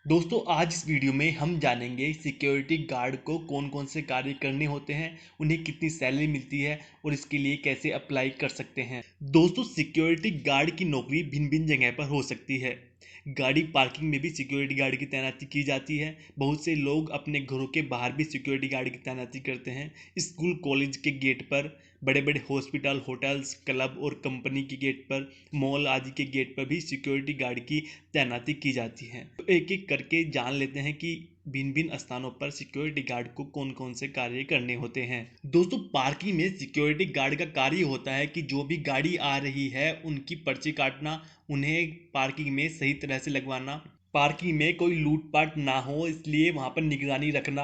दोस्तों आज इस वीडियो में हम जानेंगे सिक्योरिटी गार्ड को कौन कौन से कार्य करने होते हैं, उन्हें कितनी सैलरी मिलती है और इसके लिए कैसे अप्लाई कर सकते हैं। दोस्तों सिक्योरिटी गार्ड की नौकरी भिन्न भिन्न जगह पर हो सकती है। गाड़ी पार्किंग में भी सिक्योरिटी गार्ड की तैनाती की जाती है। बहुत से लोग अपने घरों के बाहर भी सिक्योरिटी गार्ड की तैनाती करते हैं। स्कूल कॉलेज के गेट पर, बड़े बड़े हॉस्पिटल, होटल्स, क्लब और कंपनी के गेट पर, मॉल आदि के गेट पर भी सिक्योरिटी गार्ड की तैनाती की जाती है। तो एक एक करके जान लेते हैं कि भिन्न भिन्न स्थानों पर सिक्योरिटी गार्ड को कौन कौन से कार्य करने होते हैं। दोस्तों पार्किंग में सिक्योरिटी गार्ड का कार्य होता है कि जो भी गाड़ी आ रही है उनकी पर्ची काटना, उन्हें पार्किंग में सही तरह से लगवाना, पार्किंग में कोई लूटपाट ना हो इसलिए वहां पर निगरानी रखना,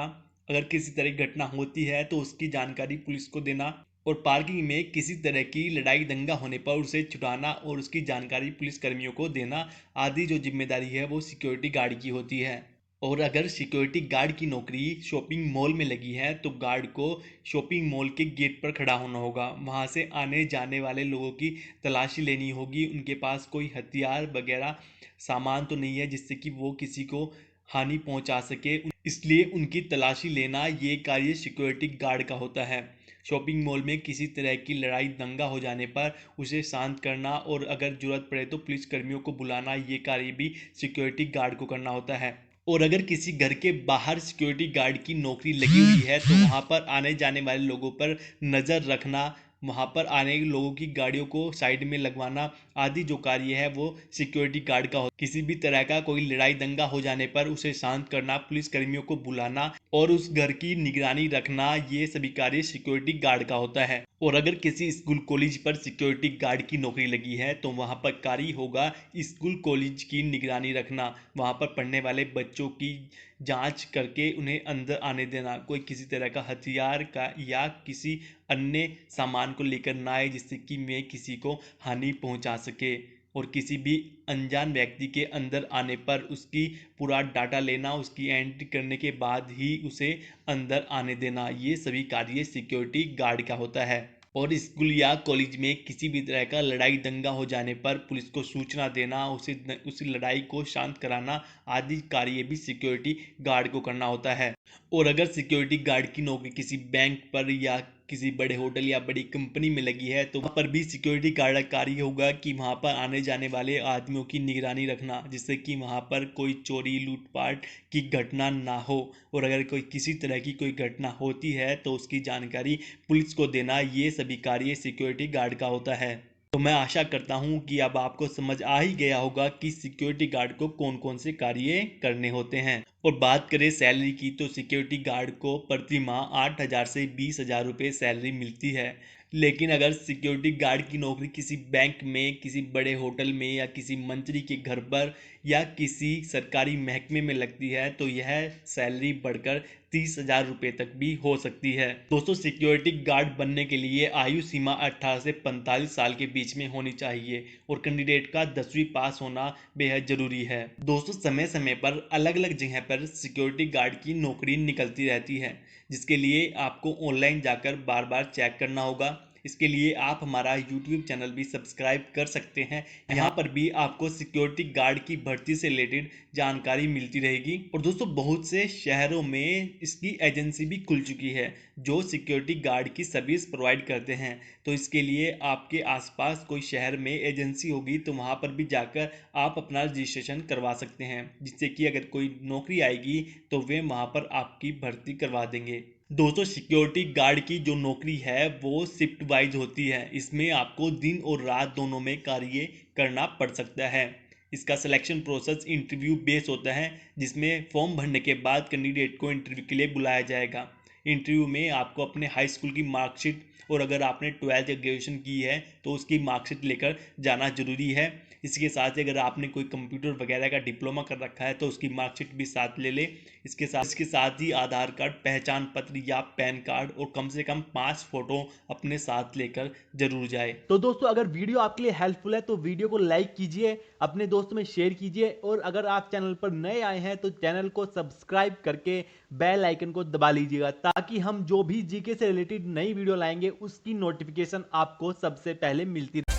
अगर किसी तरह की घटना होती है तो उसकी जानकारी पुलिस को देना, और पार्किंग में किसी तरह की लड़ाई दंगा होने पर उसे छुड़ाना और उसकी जानकारी पुलिस कर्मियों को देना आदि जो जिम्मेदारी है वो सिक्योरिटी गार्ड की होती है। और अगर सिक्योरिटी गार्ड की नौकरी शॉपिंग मॉल में लगी है तो गार्ड को शॉपिंग मॉल के गेट पर खड़ा होना होगा, वहां से आने जाने वाले लोगों की तलाशी लेनी होगी, उनके पास कोई हथियार वगैरह सामान तो नहीं है जिससे कि वो किसी को हानि पहुंचा सके, इसलिए उनकी तलाशी लेना ये कार्य सिक्योरिटी गार्ड का होता है। शॉपिंग मॉल में किसी तरह की लड़ाई दंगा हो जाने पर उसे शांत करना और अगर जरूरत पड़े तो पुलिस कर्मियों को बुलाना, ये कार्य भी सिक्योरिटी गार्ड को करना होता है। और अगर किसी घर के बाहर सिक्योरिटी गार्ड की नौकरी लगी हुई है तो वहां पर आने जाने वाले लोगों पर नज़र रखना, वहां पर आने लोगों की गाड़ियों को साइड में लगवाना आदि जो कार्य है वो सिक्योरिटी गार्ड का होता है। किसी भी तरह का कोई लड़ाई दंगा हो जाने पर उसे शांत करना, पुलिस कर्मियों को बुलाना और उस घर की निगरानी रखना, ये सभी कार्य सिक्योरिटी गार्ड का होता है। और अगर किसी स्कूल कॉलेज पर सिक्योरिटी गार्ड की नौकरी लगी है तो वहां पर कार्य होगा स्कूल कॉलेज की निगरानी रखना, वहां पर पढ़ने वाले बच्चों की जांच करके उन्हें अंदर आने देना, कोई किसी तरह का हथियार का या किसी अन्य सामान को लेकर ना आए जिससे कि मैं किसी को हानि पहुंचा सके। और किसी भी अनजान व्यक्ति के अंदर आने पर उसकी पूरा डाटा लेना, उसकी एंट्री करने के बाद ही उसे अंदर आने देना, ये सभी कार्य सिक्योरिटी गार्ड का होता है। और स्कूल या कॉलेज में किसी भी तरह का लड़ाई दंगा हो जाने पर पुलिस को सूचना देना, उस लड़ाई को शांत कराना आदि कार्य भी सिक्योरिटी गार्ड को करना होता है। और अगर सिक्योरिटी गार्ड की नौकरी किसी बैंक पर या किसी बड़े होटल या बड़ी कंपनी में लगी है तो वहां पर भी सिक्योरिटी गार्ड का कार्य होगा कि वहां पर आने जाने वाले आदमियों की निगरानी रखना जिससे कि वहां पर कोई चोरी लूटपाट की घटना ना हो, और अगर कोई किसी तरह की कोई घटना होती है तो उसकी जानकारी पुलिस को देना, ये सभी कार्य सिक्योरिटी गार्ड का होता है। तो मैं आशा करता हूं कि अब आपको समझ आ ही गया होगा कि सिक्योरिटी गार्ड को कौन कौन से कार्य करने होते हैं। और बात करें सैलरी की तो सिक्योरिटी गार्ड को प्रति माह 8,000 से 20,000 रुपये सैलरी मिलती है। लेकिन अगर सिक्योरिटी गार्ड की नौकरी किसी बैंक में, किसी बड़े होटल में या किसी मंत्री के घर पर या किसी सरकारी महकमे में लगती है तो यह सैलरी बढ़कर 30,000 रुपये तक भी हो सकती है। दोस्तों सिक्योरिटी गार्ड बनने के लिए आयु सीमा 18 से 45 साल के बीच में होनी चाहिए और कैंडिडेट का 10वीं पास होना बेहद जरूरी है। दोस्तों समय समय पर अलग अलग जगह पर सिक्योरिटी गार्ड की नौकरी निकलती रहती है जिसके लिए आपको ऑनलाइन जाकर बार बार चेक करना होगा। इसके लिए आप हमारा यूट्यूब चैनल भी सब्सक्राइब कर सकते हैं। यहाँ पर भी आपको सिक्योरिटी गार्ड की भर्ती से रिलेटेड जानकारी मिलती रहेगी। और दोस्तों बहुत से शहरों में इसकी एजेंसी भी खुल चुकी है जो सिक्योरिटी गार्ड की सर्विस प्रोवाइड करते हैं। तो इसके लिए आपके आसपास कोई शहर में एजेंसी होगी तो वहाँ पर भी जाकर आप अपना रजिस्ट्रेशन करवा सकते हैं जिससे कि अगर कोई नौकरी आएगी तो वे वहाँ पर आपकी भर्ती करवा देंगे। दोस्तों सिक्योरिटी गार्ड की जो नौकरी है वो शिफ्ट वाइज होती है, इसमें आपको दिन और रात दोनों में कार्य करना पड़ सकता है। इसका सिलेक्शन प्रोसेस इंटरव्यू बेस होता है जिसमें फॉर्म भरने के बाद कैंडिडेट को इंटरव्यू के लिए बुलाया जाएगा। इंटरव्यू में आपको अपने हाई स्कूल की मार्कशीट और अगर आपने 12th या ग्रेजुएशन की है तो उसकी मार्कशीट लेकर जाना जरूरी है। इसके साथ ही अगर आपने कोई कंप्यूटर वगैरह का डिप्लोमा कर रखा है तो उसकी मार्कशीट भी साथ ले ले। इसके साथ ही आधार कार्ड, पहचान पत्र या पैन कार्ड और कम से कम 5 फोटो अपने साथ लेकर जरूर जाए। तो दोस्तों अगर वीडियो आपके लिए हेल्पफुल है तो वीडियो को लाइक कीजिए, अपने दोस्तों में शेयर कीजिए और अगर आप चैनल पर नए आए हैं तो चैनल को सब्सक्राइब करके बेल आइकन को दबा लीजिएगा ताकि हम जो भी जीके से रिलेटेड नई वीडियो लाएंगे उसकी नोटिफिकेशन आपको सबसे पहले मिलती रहे।